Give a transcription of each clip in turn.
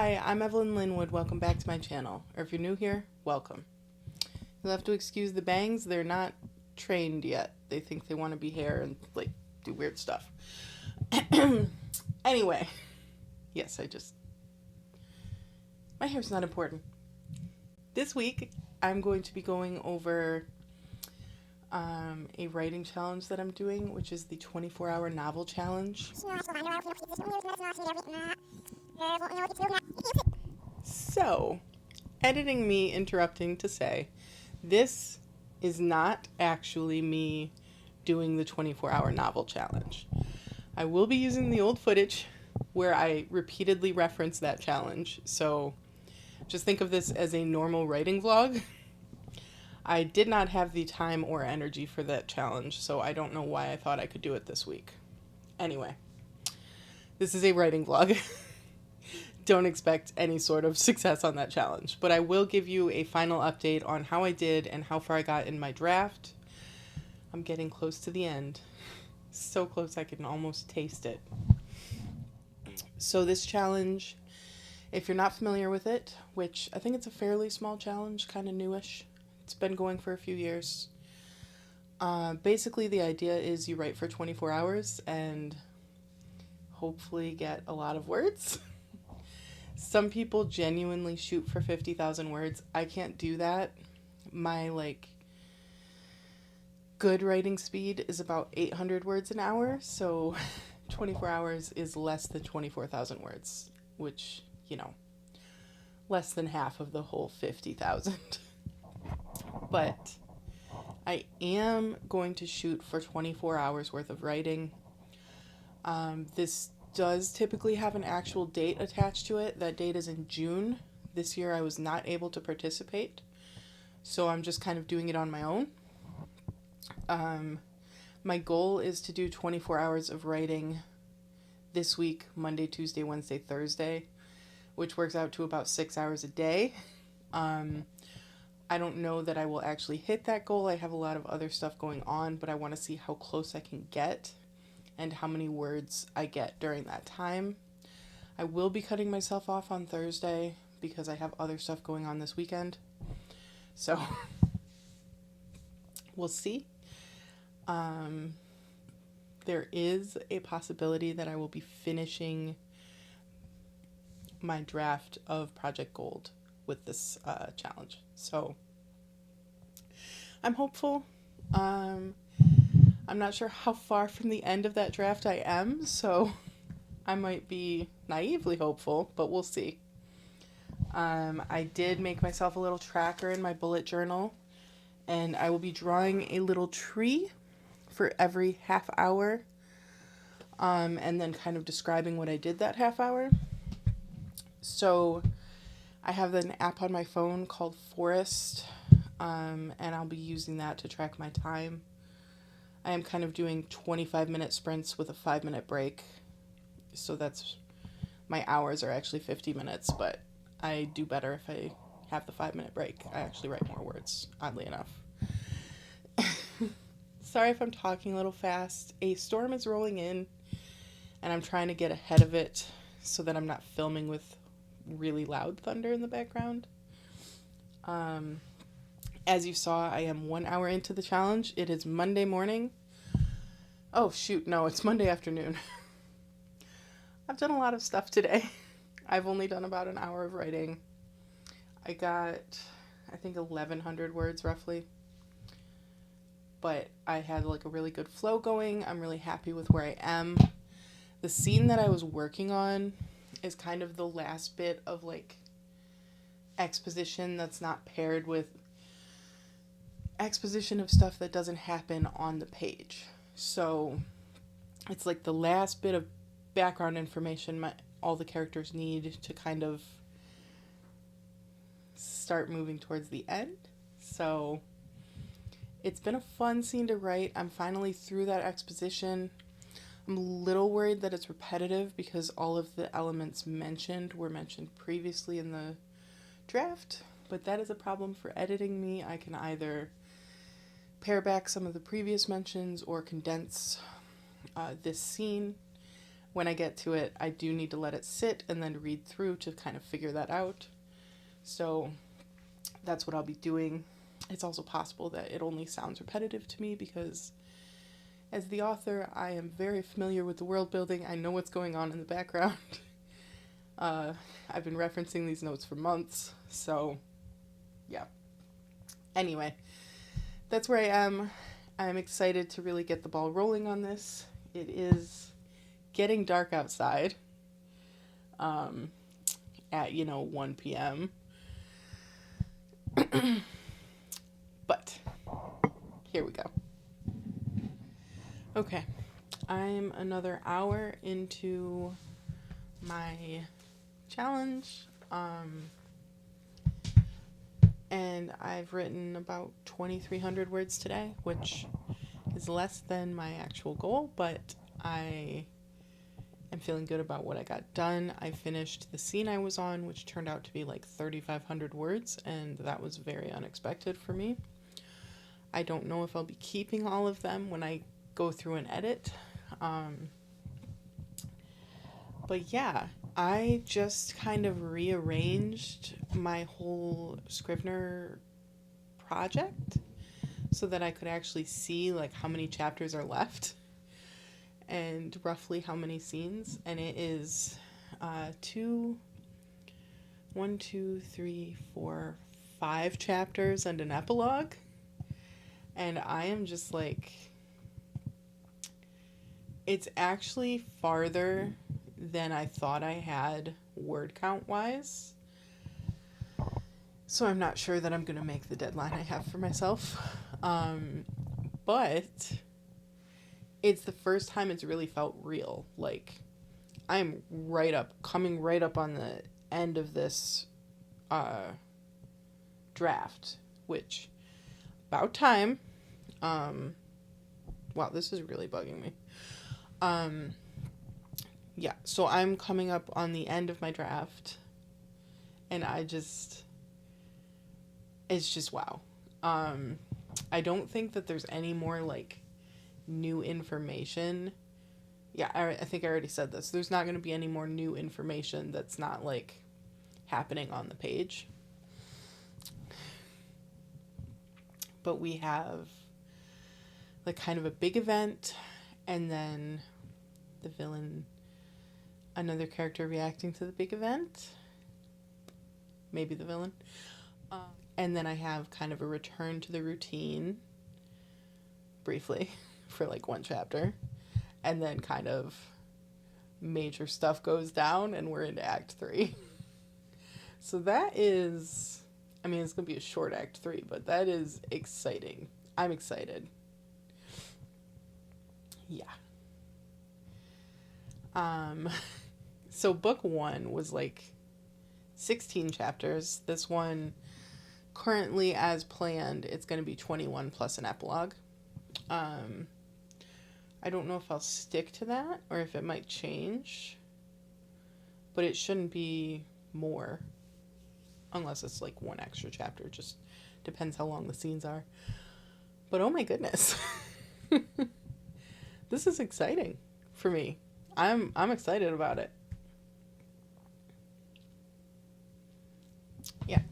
Hi, I'm Evelyn Linwood. Welcome back to my channel. Or if you're new here, welcome. You'll have to excuse the bangs. They're not trained yet. They think they want to be hair and like do weird stuff. Anyway, yes, my hair's not important. This week, I'm going to be going over a writing challenge that I'm doing, which is the 24-hour novel challenge. So, editing me interrupting to say, this is not actually me doing the 24-hour novel challenge. I will be using the old footage where I repeatedly reference that challenge, so just think of this as a normal writing vlog. I did not have the time or energy for that challenge, so I don't know why I thought I could do it this week. Anyway, this is a writing vlog. Don't expect any sort of success on that challenge, but I will give you a final update on how I did and how far I got in my draft. I'm getting close to the end. So close I can almost taste it. So this challenge, if you're not familiar with it, which I think it's a fairly small challenge, kind of newish. It's been going for a few years. Basically the idea is you write for 24 hours and hopefully get a lot of words. Some people genuinely shoot for 50,000 words. I can't do that. My good writing speed is about 800 words an hour, so 24 hours is less than 24,000 words, which, less than half of the whole 50,000. But I am going to shoot for 24 hours worth of writing. This does typically have an actual date attached to it. That date is in June. This year I was not able to participate, so I'm just kind of doing it on my own. My goal is to do 24 hours of writing this week, Monday, Tuesday, Wednesday, Thursday, which works out to about 6 hours a day. I don't know that I will actually hit that goal. I have a lot of other stuff going on, but I want to see how close I can get and how many words I get during that time. I will be cutting myself off on Thursday because I have other stuff going on this weekend. So we'll see. There is a possibility that I will be finishing my draft of Project Gold with this challenge. So I'm hopeful. I'm not sure how far from the end of that draft I am, so I might be naively hopeful, but we'll see. I did make myself a little tracker in my bullet journal, and I will be drawing a little tree for every half hour, and then kind of describing what I did that half hour. So I have an app on my phone called Forest, and I'll be using that to track my time. I am kind of doing 25-minute sprints with a 5-minute break, so my hours are actually 50 minutes, but I do better if I have the 5-minute break. I actually write more words, oddly enough. Sorry if I'm talking a little fast. A storm is rolling in, and I'm trying to get ahead of it so that I'm not filming with really loud thunder in the background. As you saw, I am 1 hour into the challenge. It is Monday morning. Oh, shoot, no, it's Monday afternoon. I've done a lot of stuff today. I've only done about an hour of writing. I got, I think, 1,100 words roughly. But I had a really good flow going. I'm really happy with where I am. The scene that I was working on is kind of the last bit of exposition that's not paired with exposition of stuff that doesn't happen on the page. So it's the last bit of background information all the characters need to kind of start moving towards the end. So it's been a fun scene to write. I'm finally through that exposition. I'm a little worried that it's repetitive because all of the elements were mentioned previously in the draft, but that is a problem for editing me. I can either pare back some of the previous mentions or condense this scene. when I get to it, I do need to let it sit and then read through to kind of figure that out. So that's what I'll be doing. It's also possible that it only sounds repetitive to me because as the author, I am very familiar with the world building. I know what's going on in the background. I've been referencing these notes for months, so yeah. Anyway, that's where I am. I'm excited to really get the ball rolling on this. It is getting dark outside at, 1 p.m. But here we go. Okay, I'm another hour into my challenge, and I've written about 2,300 words today, which is less than my actual goal, but I am feeling good about what I got done. I finished the scene I was on, which turned out to be like 3,500 words, and that was very unexpected for me. I don't know if I'll be keeping all of them when I go through and edit. But yeah, I just kind of rearranged my whole Scrivener project so that I could actually see like how many chapters are left and roughly how many scenes. And it is 5 chapters and an epilogue. And I am just like, it's actually farther than I thought I had word count wise. So I'm not sure that I'm going to make the deadline I have for myself. But it's the first time it's really felt real. Like, I'm coming right up on the end of this draft, which, about time. Wow, this is really bugging me. Yeah, so I'm coming up on the end of my draft, and it's just wow. I don't think that there's any more, like, new information. Yeah, I think I already said this. There's not going to be any more new information that's not, like, happening on the page. But we have, like, kind of a big event, and then the villain, another character reacting to the big event. Maybe the villain. And then I have kind of a return to the routine, briefly, for like one chapter. And then kind of major stuff goes down and we're into Act 3. So that is, I mean, it's going to be a short Act 3, but that is exciting. I'm excited. Yeah. So book 1 was like 16 chapters. This one, currently as planned, it's going to be 21 plus an epilogue. I don't know if I'll stick to that or if it might change, but it shouldn't be more unless it's like one extra chapter. It just depends how long the scenes are. But oh my goodness. This is exciting for me. I'm excited about it. Yeah.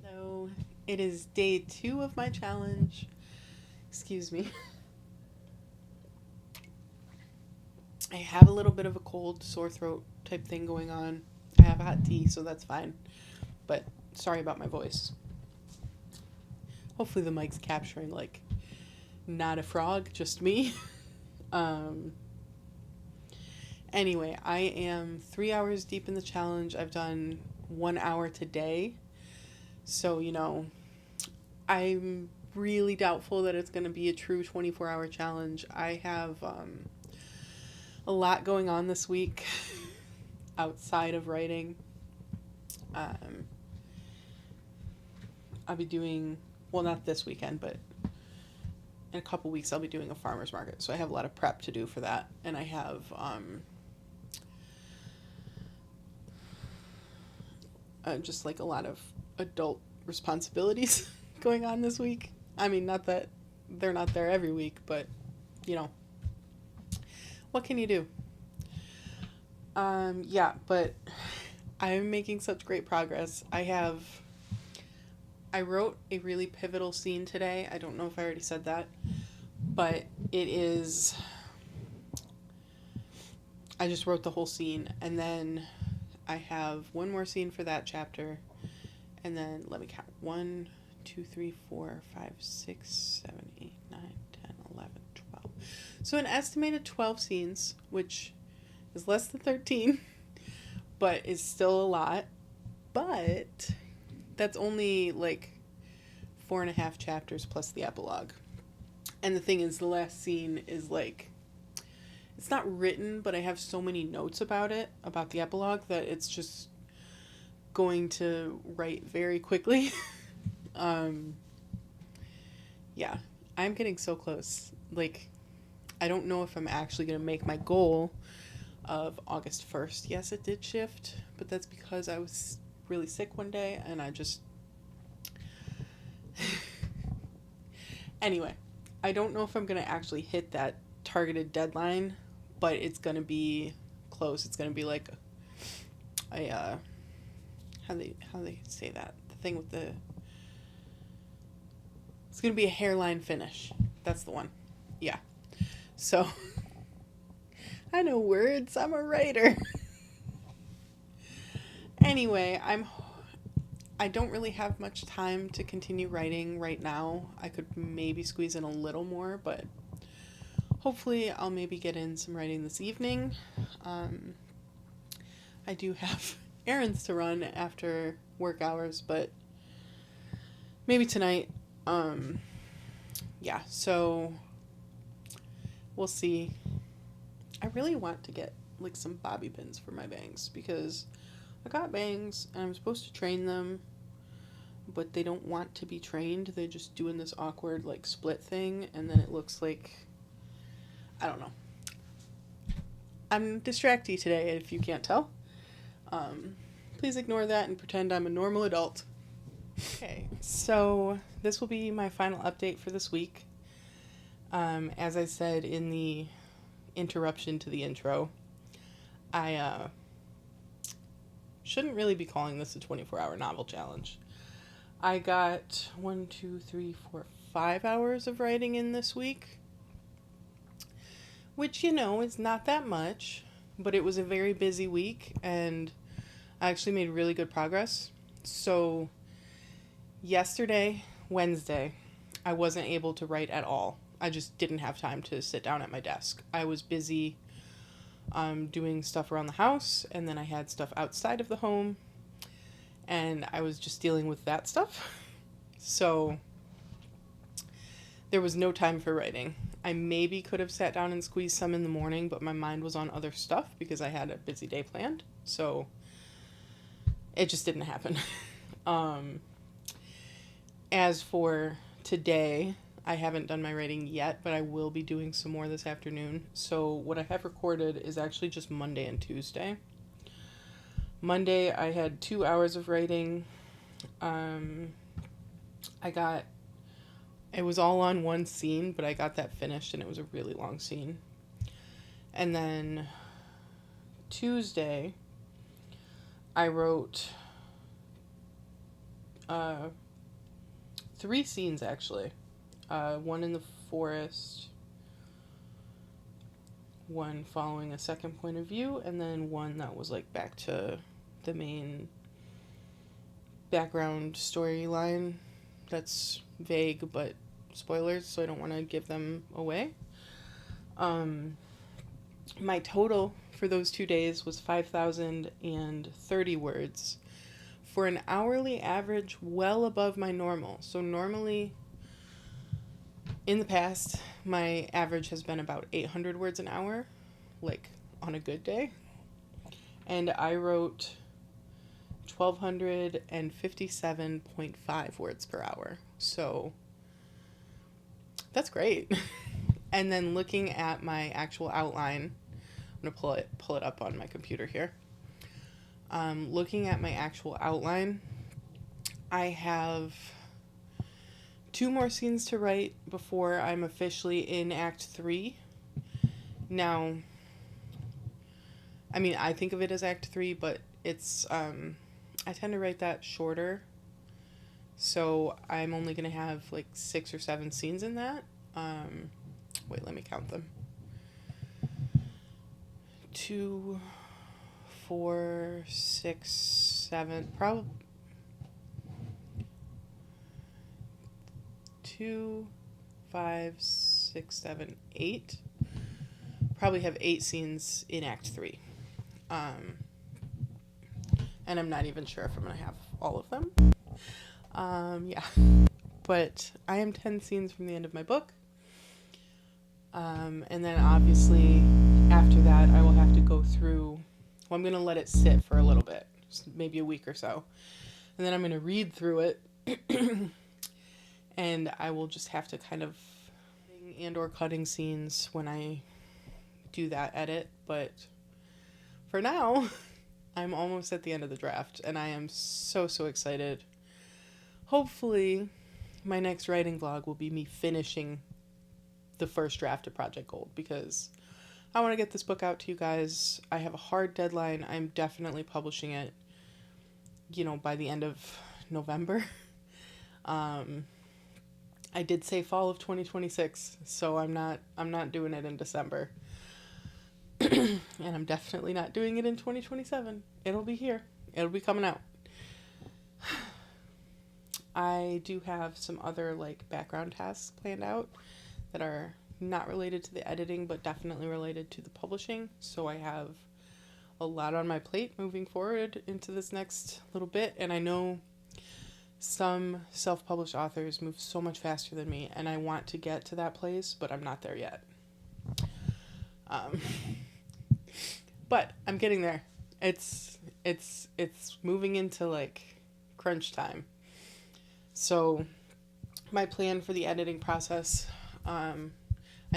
So it is day 2 of my challenge. Excuse me. I have a little bit of a cold, sore throat type thing going on. I have a hot tea, so that's fine. But sorry about my voice. Hopefully the mic's capturing, like, not a frog, just me. Anyway, I am 3 hours deep in the challenge. I've done 1 hour today. So, I'm really doubtful that it's going to be a true 24-hour challenge. I have a lot going on this week outside of writing. I'll be doing, well, not this weekend, but in a couple weeks I'll be doing a farmer's market. So I have a lot of prep to do for that. And I have just like a lot of adult responsibilities going on this week. I mean, not that they're not there every week, but what can you do? Yeah, but I'm making such great progress. I wrote a really pivotal scene today. I don't know if I already said that, but it is, I just wrote the whole scene, and then I have one more scene for that chapter, and then let me count. 1, 2, 3, 4, 5, 6, 7, 8, 9, 10, 11, 12. So an estimated 12 scenes, which is less than 13, but is still a lot. But that's only like 4.5 chapters plus the epilogue. And the thing is, the last scene is like, it's not written, but I have so many notes about it, about the epilogue, that it's just going to write very quickly. Yeah, I'm getting so close. Like, I don't know if I'm actually going to make my goal of August 1st. Yes, it did shift, but that's because I was really sick one day and I just. Anyway, I don't know if I'm going to actually hit that targeted deadline, but it's going to be close. It's going to be like a how they say that, the thing with the, it's going to be a hairline finish. That's the one. Yeah. So I know words. I'm a writer. Anyway, I don't really have much time to continue writing right now. I could maybe squeeze in a little more, but hopefully I'll maybe get in some writing this evening. I do have errands to run after work hours, but maybe tonight. Yeah, so we'll see. I really want to get like some bobby pins for my bangs because I got bangs and I'm supposed to train them, but they don't want to be trained. They're just doing this awkward like split thing, and then it looks like, I don't know. I'm distracty today if you can't tell. Please ignore that and pretend I'm a normal adult. Okay, so this will be my final update for this week. As I said in the interruption to the intro, I shouldn't really be calling this a 24-hour novel challenge. I got 1, 2, 3, 4, 5 hours of writing in this week, which, is not that much, but it was a very busy week, and I actually made really good progress. So yesterday, Wednesday, I wasn't able to write at all. I just didn't have time to sit down at my desk. I was busy doing stuff around the house, and then I had stuff outside of the home, and I was just dealing with that stuff. So there was no time for writing. I maybe could have sat down and squeezed some in the morning, but my mind was on other stuff because I had a busy day planned. So it just didn't happen. As for today, I haven't done my writing yet, but I will be doing some more this afternoon. So what I have recorded is actually just Monday and Tuesday. Monday, I had 2 hours of writing. It was all on one scene, but I got that finished, and it was a really long scene. And then Tuesday, I wrote 3 scenes, actually. One in the forest, one following a second point of view, and then one that was like back to the main background storyline. That's vague, but spoilers, so I don't want to give them away. My total for those 2 days was 5,030 words for an hourly average well above my normal. So normally, in the past, my average has been about 800 words an hour, like on a good day. And I wrote 1,257.5 words per hour. So that's great. And then looking at my actual outline, I'm going to pull it up on my computer here. Looking at my actual outline, I have 2 more scenes to write before I'm officially in Act 3. Now, I mean, I think of it as Act 3, but it's, I tend to write that shorter. So I'm only going to have like 6 or 7 scenes in that. Wait, let me count them. 2, 4, 6, 7, probably 2, 5, 6, 7, 8. Probably have 8 scenes in Act 3. And I'm not even sure if I'm going to have all of them. Yeah. But I am 10 scenes from the end of my book. And then obviously after that, I will have to go through, well, I'm going to let it sit for a little bit, maybe a week or so. And then I'm going to read through it. And I will just have to kind of and or cutting scenes when I do that edit. But for now, I'm almost at the end of the draft and I am so excited. Hopefully my next writing vlog will be me finishing the first draft of Project Gold, because I want to get this book out to you guys. I have a hard deadline. I'm definitely publishing it, by the end of November. I did say fall of 2026, so I'm not doing it in December. And I'm definitely not doing it in 2027. It'll be here. It'll be coming out. I do have some other background tasks planned out that are not related to the editing, but definitely related to the publishing. So I have a lot on my plate moving forward into this next little bit. And I know some self-published authors move so much faster than me, and I want to get to that place, but I'm not there yet. But I'm getting there. It's moving into crunch time. So my plan for the editing process, I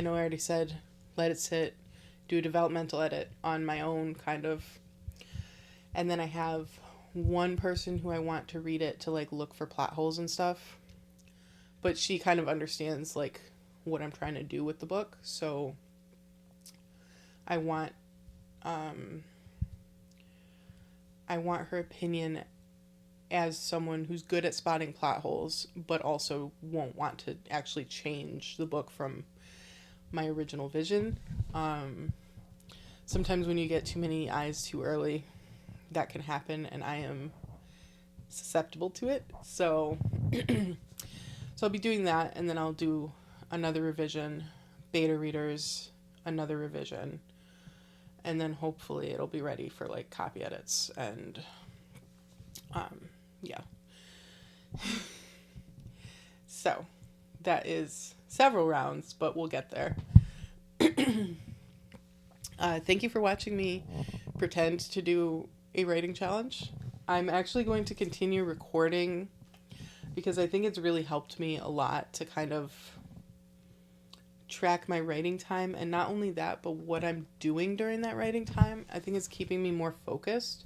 know I already said let it sit, do a developmental edit on my own kind of, and then I have one person who I want to read it to look for plot holes and stuff, but she kind of understands what I'm trying to do with the book. So I want her opinion as someone who's good at spotting plot holes, but also won't want to actually change the book from my original vision. Sometimes when you get too many eyes too early, that can happen, and I am susceptible to it. So I'll be doing that, and then I'll do another revision, beta readers, another revision, and then hopefully it'll be ready for copy edits and yeah. So that is several rounds, but we'll get there. Thank you for watching me pretend to do a writing challenge. I'm actually going to continue recording because I think it's really helped me a lot to kind of track my writing time, and not only that, but what I'm doing during that writing time. I think it's keeping me more focused.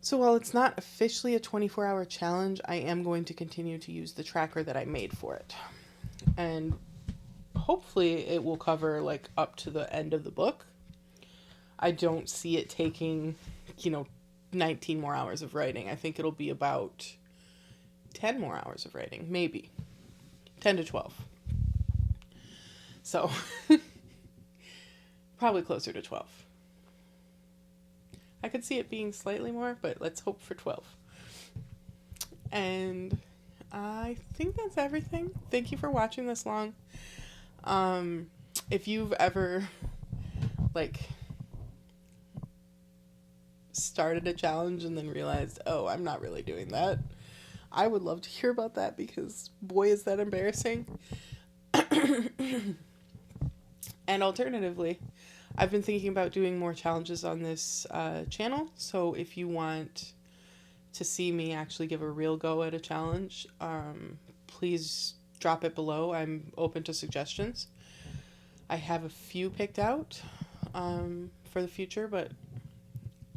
So while it's not officially a 24-hour challenge, I am going to continue to use the tracker that I made for it. And hopefully it will cover up to the end of the book. I don't see it taking, 19 more hours of writing. I think it'll be about 10 more hours of writing, maybe 10 to 12. So probably closer to 12. I could see it being slightly more, but let's hope for 12. And I think that's everything. Thank you for watching this long. If you've ever started a challenge and then realized, oh, I'm not really doing that, I would love to hear about that, because boy, is that embarrassing. And alternatively, I've been thinking about doing more challenges on this channel. So if you want to see me actually give a real go at a challenge, please drop it below. I'm open to suggestions. I have a few picked out for the future, but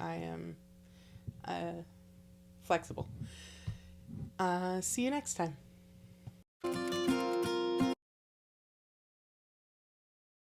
I am flexible. See you next time.